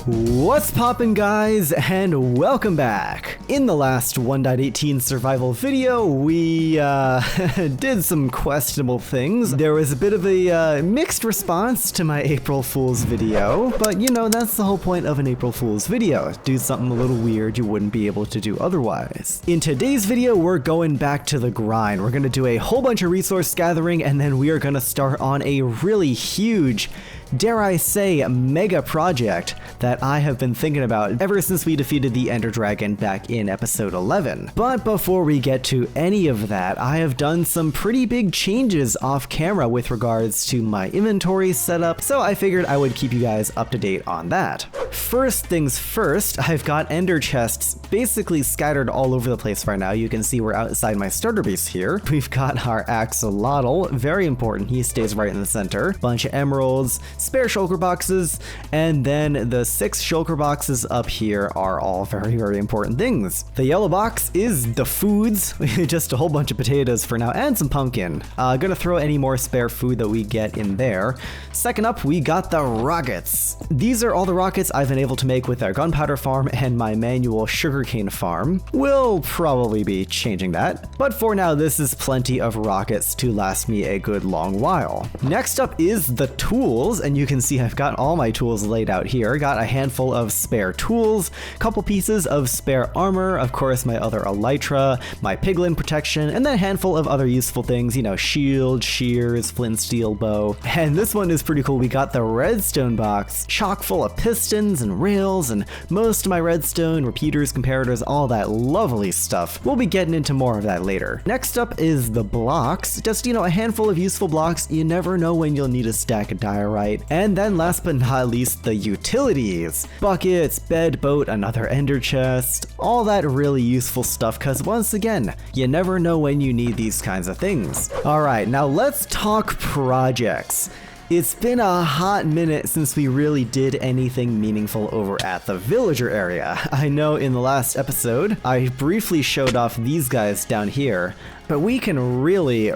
What's poppin', guys, and welcome back. In the last 1.18 survival video, we did some questionable things. There was a bit of a mixed response to my April Fool's video, but you know, that's the whole point of an April Fool's video. Do something a little weird you wouldn't be able to do otherwise. In today's video, we're going back to the grind. We're gonna do a whole bunch of resource gathering, and then we are gonna start on a really huge, dare I say, mega project that I have been thinking about ever since we defeated the Ender Dragon back in episode 11. But before we get to any of that, I have done some pretty big changes off camera with regards to my inventory setup, so I figured I would keep you guys up to date on that. First things first, I've got ender chests basically scattered all over the place right now. You can see we're outside my starter base here. We've got our axolotl, very important, he stays right in the center. Bunch of emeralds, spare shulker boxes, and then the 6 shulker boxes up here are all very, very important things. The yellow box is the foods, just a whole bunch of potatoes for now, and some pumpkin. Gonna throw any more spare food that we get in there. Second up, we got the rockets. These are all the rockets I've been able to make with our gunpowder farm and my manual sugarcane farm. We'll probably be changing that, but for now this is plenty of rockets to last me a good long while. Next up is the tools, and you can see I've got all my tools laid out here. Got a handful of spare tools, couple pieces of spare armor, of course my other elytra, my piglin protection, and then a handful of other useful things, you know, shield, shears, flint steel bow. And this one is pretty cool. We got the redstone box, chock full of pistons and rails and most of my redstone, repeaters, comparators, all that lovely stuff. We'll be getting into more of that later. Next up is the blocks, just, you know, a handful of useful blocks. You never know when you'll need a stack of diorite. And then last but not least, the utilities. Buckets, bed, boat, another ender chest, all that really useful stuff, because once again, you never know when you need these kinds of things. Alright, now let's talk projects. It's been a hot minute since we really did anything meaningful over at the villager area. I know in the last episode, I briefly showed off these guys down here, but we can really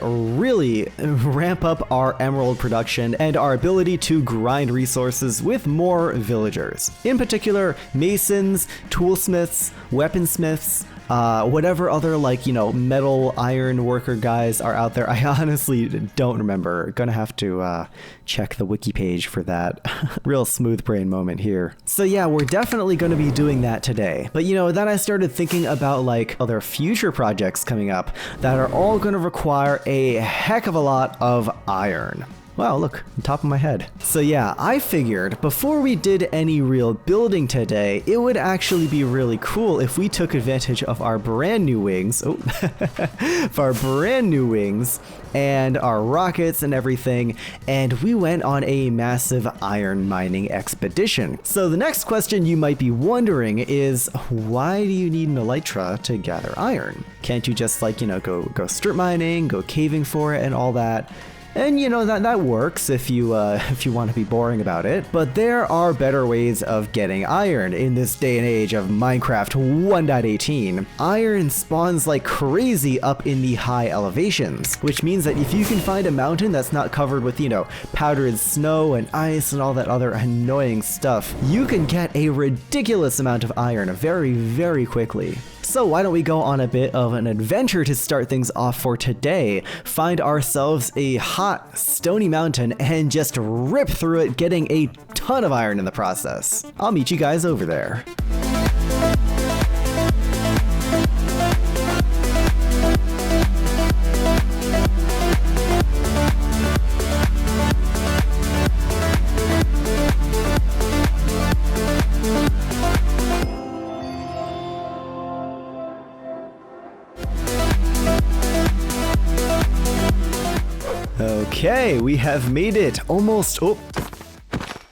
ramp up our emerald production and our ability to grind resources with more villagers. In particular, masons, toolsmiths, weaponsmiths, whatever other, like, you know, metal iron worker guys are out there. I honestly don't remember. Gonna have to check the wiki page for that. Real smooth brain moment here. So yeah, we're definitely gonna be doing that today. But you know, then I started thinking about like other future projects coming up that are all gonna require a heck of a lot of iron. Wow, look, on top of my head. So yeah, I figured before we did any real building today, it would actually be really cool if we took advantage of our brand new wings, of our brand new wings, and our rockets and everything, and we went on a massive iron mining expedition. So the next question you might be wondering is, why do you need an elytra to gather iron? Can't you just, like, you know, go strip mining, go caving for it and all that? And you know, that works if you want to be boring about it, but there are better ways of getting iron in this day and age of Minecraft 1.18. Iron spawns like crazy up in the high elevations, which means that if you can find a mountain that's not covered with, you know, powdered snow and ice and all that other annoying stuff, you can get a ridiculous amount of iron very, very quickly. So why don't we go on a bit of an adventure to start things off for today, find ourselves a hot, stony mountain, and just rip through it, getting a ton of iron in the process. I'll meet you guys over there. Okay, we have made it almost,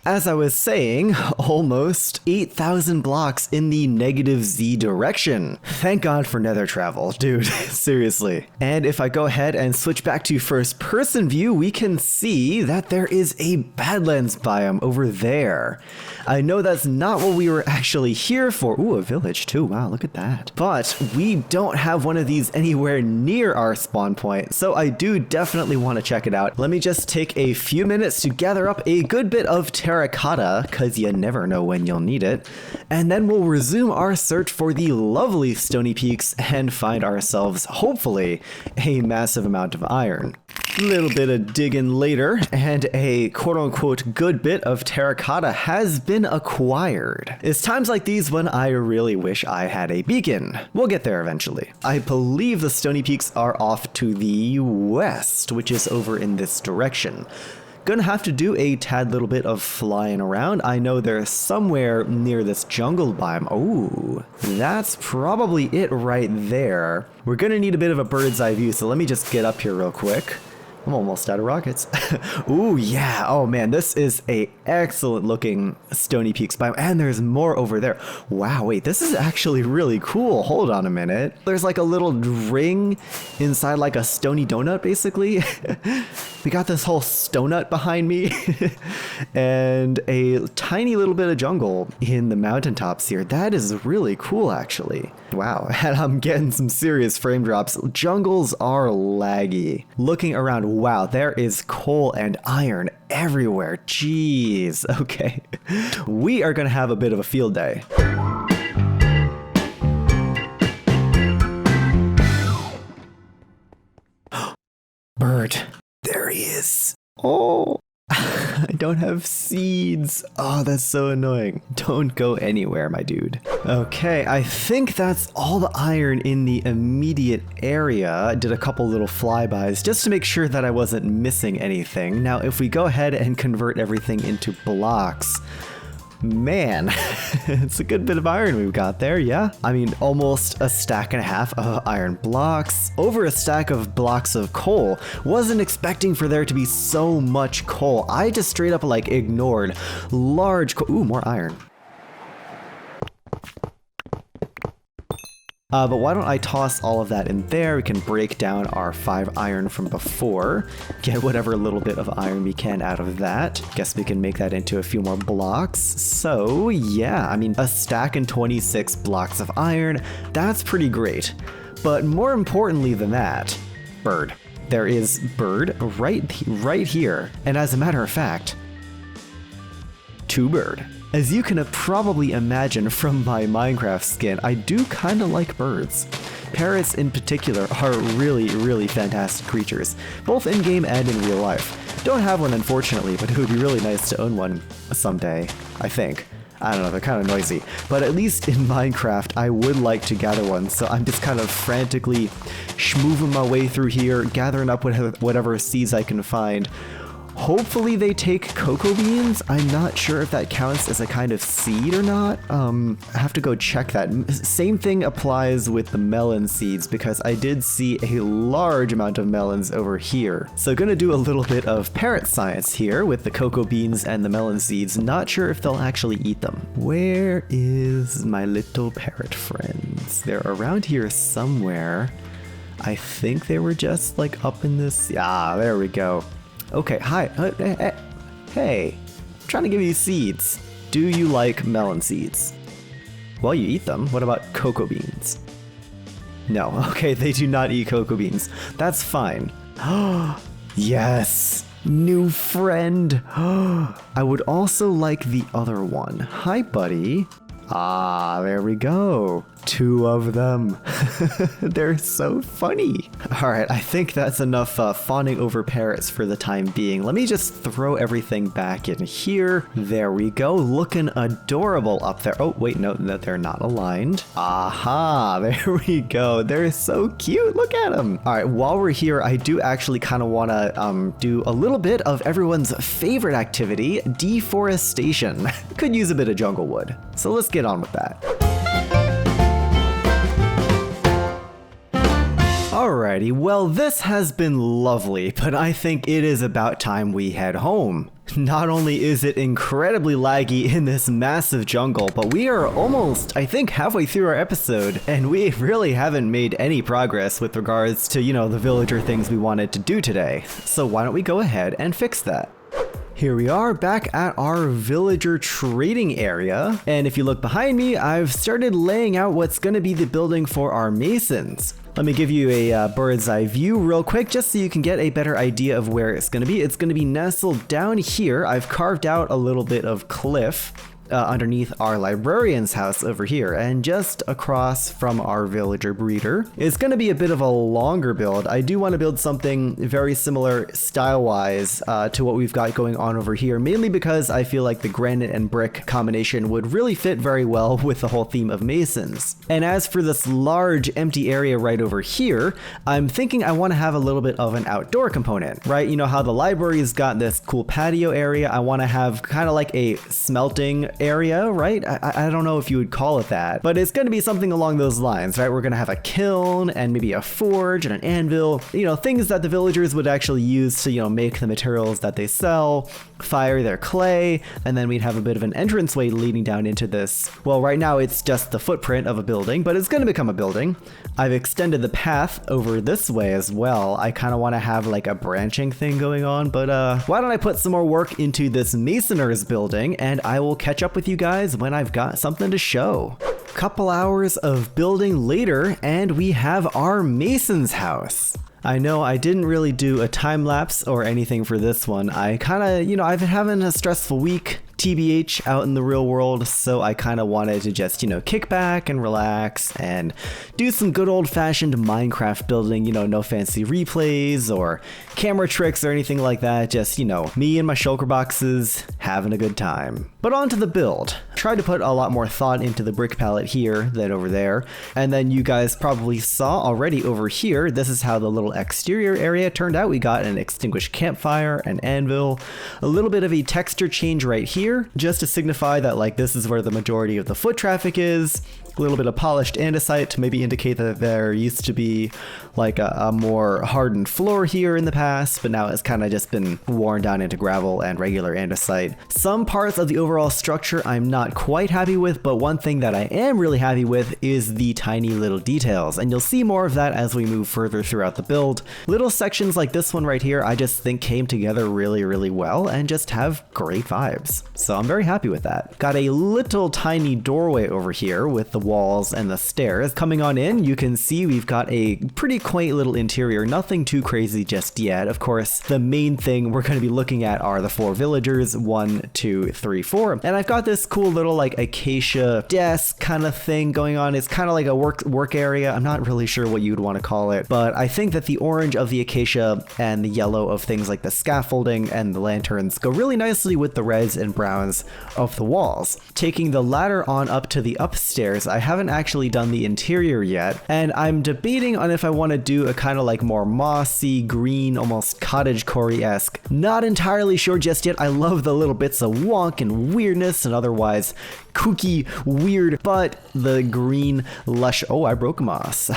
as I was saying, almost 8,000 blocks in the negative Z direction. Thank God for Nether travel, dude, seriously. And if I go ahead and switch back to first person view, we can see that there is a Badlands biome over there. I know that's not what we were actually here for. Ooh, a village too, wow, look at that. But we don't have one of these anywhere near our spawn point, so I do definitely want to check it out. Let me just take a few minutes to gather up a good bit of terrain terracotta, cause you never know when you'll need it, and then we'll resume our search for the lovely stony peaks and find ourselves, hopefully, a massive amount of iron. A little bit of digging later, and a quote-unquote good bit of terracotta has been acquired. It's times like these when I really wish I had a beacon. We'll get there eventually. I believe the stony peaks are off to the west, which is over in this direction. Gonna have to do a tad little bit of flying around. I know they're somewhere near this jungle biome. Oh, that's probably it right there. We're gonna need a bit of a bird's eye view, so let me just get up here real quick. I'm almost out of rockets. Ooh, yeah. Oh man, this is a excellent looking Stony Peaks biome, and there's more over there. Wow, wait, this is actually really cool. Hold on a minute. There's like a little ring inside like a stony donut, basically. We got this whole stonut behind me and a tiny little bit of jungle in the mountaintops here. That is really cool, actually. Wow, and I'm getting some serious frame drops. Jungles are laggy. Looking around, wow, there is coal and iron everywhere. Jeez, okay. We are gonna have a bit of a field day. Bird. There he is. Oh, I don't have seeds. Oh, that's so annoying. Don't go anywhere, my dude. Okay, I think that's all the iron in the immediate area. I did a couple little flybys just to make sure that I wasn't missing anything. Now, if we go ahead and convert everything into blocks, man, it's a good bit of iron we've got there, yeah? I mean, almost a stack and a half of iron blocks, over a stack of blocks of coal. Wasn't expecting for there to be so much coal. I just straight up like ignored large coal. Ooh, more iron. But why don't I toss all of that in there? We can break down our 5 iron from before, get whatever little bit of iron we can out of that. Guess we can make that into a few more blocks. So yeah, I mean, a stack and 26 blocks of iron, that's pretty great. But more importantly than that, bird. There is bird right here. And as a matter of fact, 2 bird. As you can probably imagine from my Minecraft skin, I do kind of like birds. Parrots in particular are really, really fantastic creatures, both in-game and in real life. Don't have one unfortunately, but it would be really nice to own one someday, I think. I don't know, they're kind of noisy. But at least in Minecraft, I would like to gather one, so I'm just kind of frantically schmooving my way through here, gathering up whatever seeds I can find. Hopefully they take cocoa beans. I'm not sure if that counts as a kind of seed or not. I have to go check that. Same thing applies with the melon seeds because I did see a large amount of melons over here. So gonna do a little bit of parrot science here with the cocoa beans and the melon seeds. Not sure if they'll actually eat them. Where is my little parrot friends? They're around here somewhere. I think they were just like up in this. Ah, there we go. Okay, hi. Hey, I'm trying to give you seeds. Do you like melon seeds? Well, you eat them. What about cocoa beans? No, okay, they do not eat cocoa beans. That's fine. Yes, new friend. I would also like the other one. Hi, buddy. Ah, there we go. 2 of them. They're so funny. Alright, I think that's enough fawning over parrots for the time being. Let me just throw everything back in here. There we go. Looking adorable up there. Oh, wait, no, they're not aligned. Aha, there we go. They're so cute. Look at them. Alright, while we're here, I do actually kind of want to do a little bit of everyone's favorite activity, deforestation. Could use a bit of jungle wood. So let's get on with that. Alrighty, well this has been lovely, but I think it is about time we head home. Not only is it incredibly laggy in this massive jungle, but we are almost, I think, halfway through our episode, and we really haven't made any progress with regards to, you know, the villager things we wanted to do today. So why don't we go ahead and fix that? Here we are back at our villager trading area, and if you look behind me, I've started laying out what's going to be the building for our masons. Let me give you a bird's eye view real quick just so you can get a better idea of where it's going to be. It's going to be nestled down here. I've carved out a little bit of cliff underneath our librarian's house over here, and just across from our villager breeder. It's going to be a bit of a longer build. I do want to build something very similar style-wise to what we've got going on over here, mainly because I feel like the granite and brick combination would really fit very well with the whole theme of masons. And as for this large empty area right over here, I'm thinking I want to have a little bit of an outdoor component, right? You know how the library's got this cool patio area? I want to have kind of like a smelting area, right? I don't know if you would call it that, but it's going to be something along those lines, right? We're going to have a kiln and maybe a forge and an anvil, you know, things that the villagers would actually use to, you know, make the materials that they sell, fire their clay, and then we'd have a bit of an entranceway leading down into this. Well, right now it's just the footprint of a building, but it's going to become a building. I've extended the path over this way as well. I kind of want to have like a branching thing going on, but why don't I put some more work into this masoners building, and I will catch up with you guys when I've got something to show. Couple hours of building later, and we have our mason's house. I know I didn't really do a time lapse or anything for this one. I kind of, you know, I've been having a stressful week, TBH, out in the real world, so I kind of wanted to just, you know, kick back and relax and do some good old-fashioned Minecraft building, you know, no fancy replays or camera tricks or anything like that, just, you know, me and my shulker boxes having a good time. But on to the build. Tried to put a lot more thought into the brick palette here than over there, and then you guys probably saw already over here, this is how the little exterior area turned out. We got an extinguished campfire, an anvil, a little bit of a texture change right here, just to signify that like this is where the majority of the foot traffic is. A little bit of polished andesite to maybe indicate that there used to be like a more hardened floor here in the past, but now it's kind of just been worn down into gravel and regular andesite. Some parts of the overall structure I'm not quite happy with, but one thing that I am really happy with is the tiny little details, and you'll see more of that as we move further throughout the build. Little sections like this one right here I just think came together really, really well and just have great vibes. So I'm very happy with that. Got a little tiny doorway over here with the walls and the stairs. Coming on in, you can see we've got a pretty quaint little interior, nothing too crazy just yet. Of course, the main thing we're going to be looking at are the 4 villagers, 1, 2, 3, 4. And I've got this cool little like acacia desk kind of thing going on. It's kind of like a work area. I'm not really sure what you'd want to call it, but I think that the orange of the acacia and the yellow of things like the scaffolding and the lanterns go really nicely with the reds and browns of the walls. Taking the ladder on up to the upstairs, I haven't actually done the interior yet, and I'm debating on if I want to do a kind of like more mossy, green, almost cottagecore-esque. Not entirely sure just yet. I love the little bits of wonk and weirdness and otherwise kooky, weird, but the green lush, oh, I broke moss.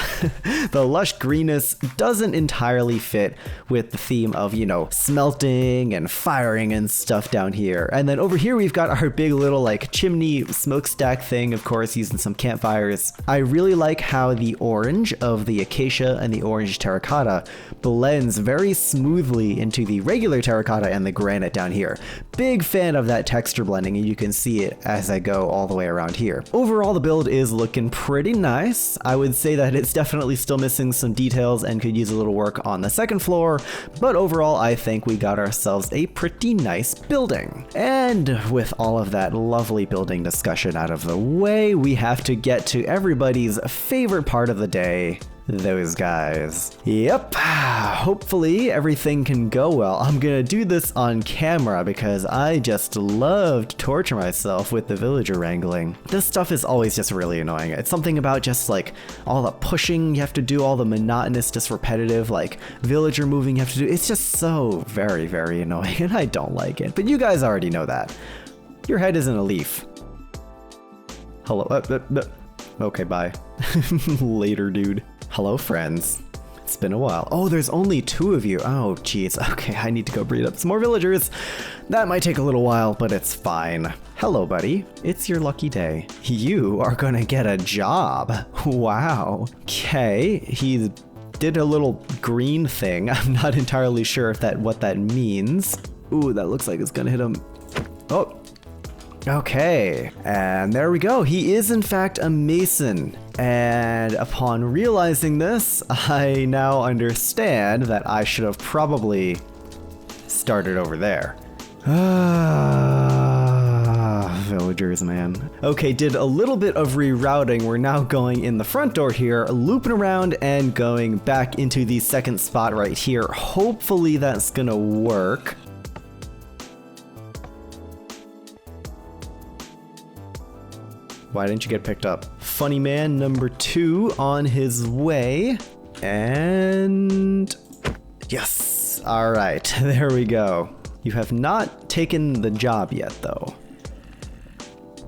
The lush greenness doesn't entirely fit with the theme of, you know, smelting and firing and stuff down here. And then over here we've got our big little like chimney smokestack thing, of course, using some campfires. I really like how the orange of the acacia and the orange terracotta blends very smoothly into the regular terracotta and the granite down here. Big fan of that texture blending, and you can see it as I go all the way around here. Overall, the build is looking pretty nice. I would say that it's definitely still missing some details and could use a little work on the second floor, but overall I think we got ourselves a pretty nice building. And with all of that lovely building discussion out of the way, we have to get to everybody's favorite part of the day, those guys. Yep, hopefully everything can go well. I'm gonna do this on camera because I just love to torture myself with the villager wrangling. This stuff is always just really annoying. It's something about just like all the pushing you have to do, all the monotonous, just repetitive like villager moving you have to do. It's just so very, very annoying, and I don't like it. But you guys already know that. Your head isn't a leaf. Hello, okay, bye. Later, dude. Hello, friends. It's been a while. Oh, there's only 2 of you. Oh, jeez. Okay, I need to go breed up some more villagers. That might take a little while, but it's fine. Hello, buddy. It's your lucky day. You are gonna get a job. Wow. Okay, he did a little green thing. I'm not entirely sure if what that means. Ooh, that looks like it's gonna hit him. Oh, okay. And there we go. He is in fact a mason. And upon realizing this, I now understand that I should have probably started over there. Villagers, man. Okay, did a little bit of rerouting. We're now going in the front door here, looping around and going back into the second spot right here. Hopefully that's gonna work. Why didn't you get picked up? Funny man number 2 on his way. And yes. All right, there we go. You have not taken the job yet, though.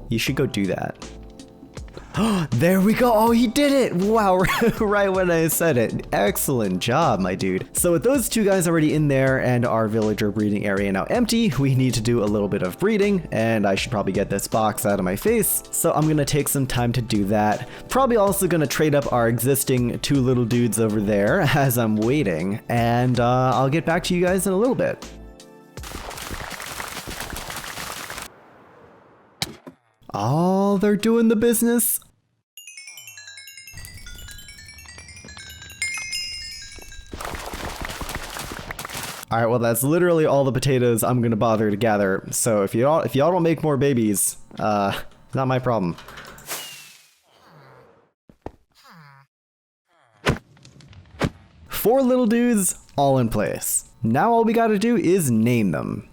You should go do that. There we go. Oh, he did it. Wow, right when I said it. Excellent job, my dude. So with those 2 guys already in there and our villager breeding area now empty, we need to do a little bit of breeding, and I should probably get this box out of my face. So I'm gonna take some time to do that. Probably also gonna trade up our existing 2 little dudes over there as I'm waiting, and I'll get back to you guys in a little bit. Oh, they're doing the business. All right, well, that's literally all the potatoes I'm gonna bother to gather. So if y'all don't make more babies, not my problem. Four little dudes, all in place. Now all we gotta do is name them.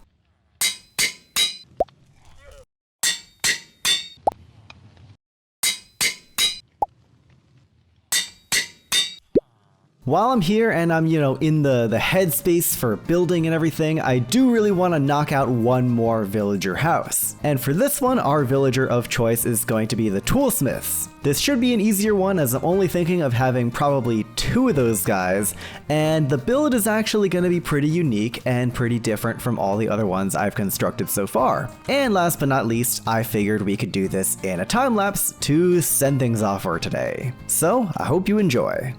While I'm here and I'm, in the headspace for building and everything, I do really want to knock out one more villager house. And for this one, our villager of choice is going to be the toolsmiths. This should be an easier one as I'm only thinking of having probably 2 of those guys, and the build is actually going to be pretty unique and pretty different from all the other ones I've constructed so far. And last but not least, I figured we could do this in a time lapse to send things off for today. So I hope you enjoy.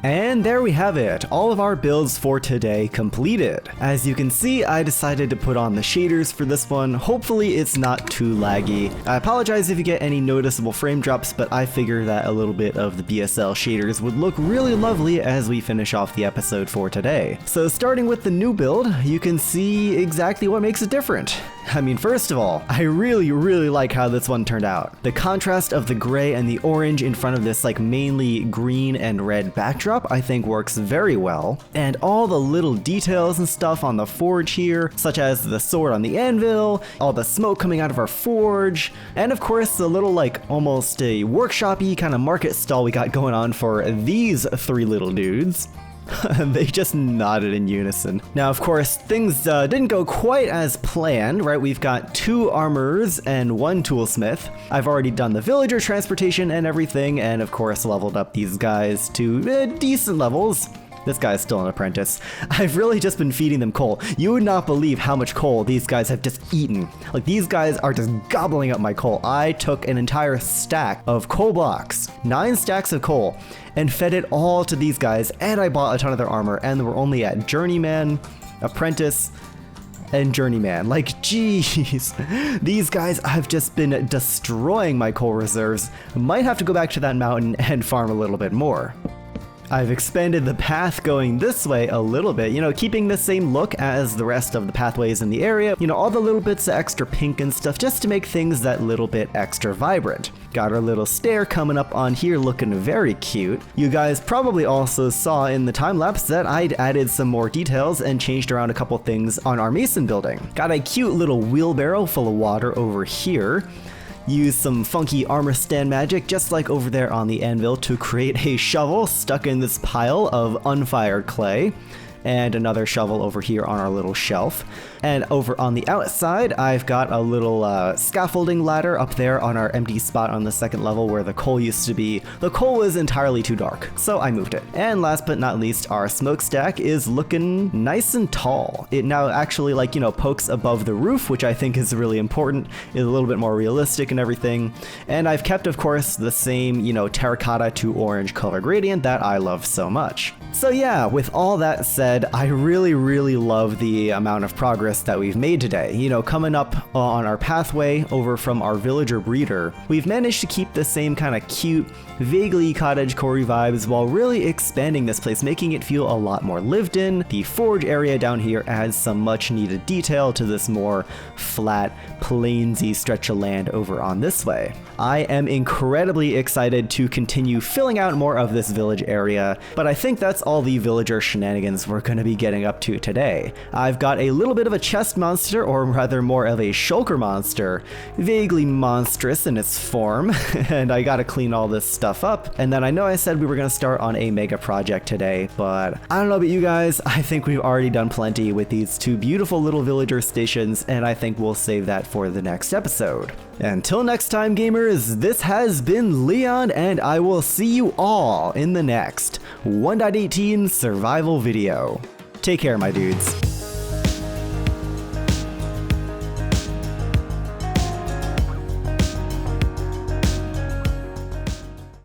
And there we have it, all of our builds for today completed. As you can see, I decided to put on the shaders for this one. Hopefully it's not too laggy. I apologize if you get any noticeable frame drops, but I figure that a little bit of the BSL shaders would look really lovely as we finish off the episode for today. So starting with the new build, you can see exactly what makes it different. I mean, first of all, I really like how this one turned out. The contrast of the gray and the orange in front of this mainly green and red backdrop I think works very well. And all the little details and stuff on the forge here, such as the sword on the anvil, all the smoke coming out of our forge, and of course the little almost a workshop-y kind of market stall we got going on for these 3 little dudes. They just nodded in unison. Now, of course, things didn't go quite as planned, right? We've got 2 armorers and 1 toolsmith. I've already done the villager transportation and everything, and of course leveled up these guys to decent levels. This guy's still an apprentice. I've really just been feeding them coal. You would not believe how much coal these guys have just eaten. These guys are just gobbling up my coal. I took an entire stack of coal blocks, 9 stacks of coal, and fed it all to these guys, and I bought a ton of their armor, and we're only at journeyman, apprentice, and journeyman. Jeez. These guys have just been destroying my coal reserves. Might have to go back to that mountain and farm a little bit more. I've expanded the path going this way a little bit, keeping the same look as the rest of the pathways in the area, all the little bits of extra pink and stuff just to make things that little bit extra vibrant. Got our little stair coming up on here looking very cute. You guys probably also saw in the time lapse that I'd added some more details and changed around a couple things on our mason building. Got a cute little wheelbarrow full of water over here. Use some funky armor stand magic, just like over there on the anvil, to create a shovel stuck in this pile of unfired clay. and another shovel over here on our little shelf. And over on the outside, I've got a little scaffolding ladder up there on our empty spot on the second level where the coal used to be. The coal was entirely too dark, so I moved it. And last but not least, our smokestack is looking nice and tall. It now actually, like, you know, pokes above the roof, which I think is really important. It's a little bit more realistic and everything. And I've kept, of course, the same, you know, terracotta to orange color gradient that I love so much. So yeah, with all that said, I really love the amount of progress that we've made today. You know, coming up on our pathway over from our villager breeder, we've managed to keep the same kind of cute, vaguely cottagecore vibes while really expanding this place, making it feel a lot more lived in. The forge area down here adds some much needed detail to this more flat, plainsy stretch of land over on this way. I am incredibly excited to continue filling out more of this village area, but I think that's all the villager shenanigans we're going to be getting up to today. I've got a little bit of a chest monster, or rather more of a shulker monster, vaguely monstrous in its form, and I gotta clean all this stuff up. And then I know I said we were going to start on a mega project today, but I don't know about you guys, I think we've already done plenty with these two beautiful little villager stations, and I think we'll save that for the next episode. Until next time, gamers, this has been Leon, and I will see you all in the next 1.18 survival video. Take care, my dudes.